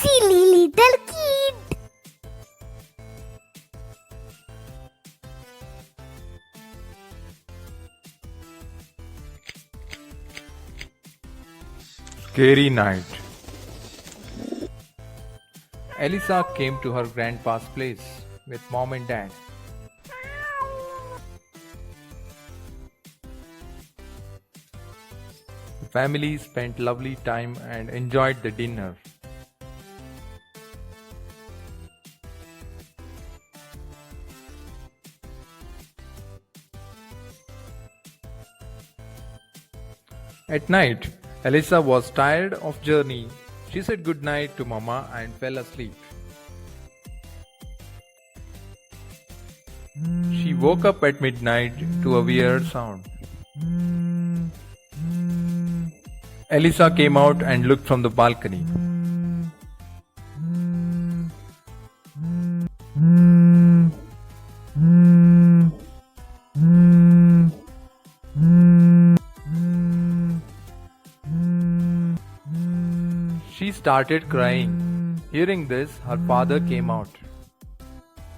Silly little kid. Scary night. Elisa came to her grandpa's place with mom and dad. The family spent lovely time and enjoyed the dinner. At night, Elisa was tired of journey. She said good night to Mama and fell asleep. She woke up at midnight to a weird sound. Elisa came out and looked from the balcony. She started crying. Hearing this, her father came out.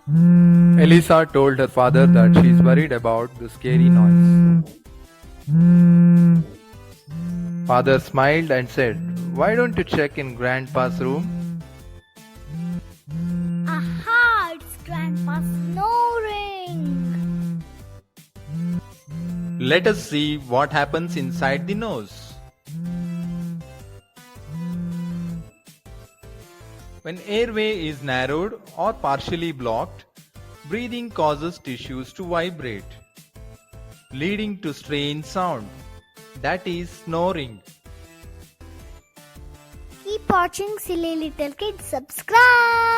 Elisa told her father that she is worried about the scary noise. Father smiled and said, "Why don't you check in Grandpa's room?" Aha, it's Grandpa snoring. Let us see what happens inside the nose. When airway is narrowed or partially blocked, breathing causes tissues to vibrate, leading to strange sound. That is snoring. Keep watching Silly Little Kids. Subscribe.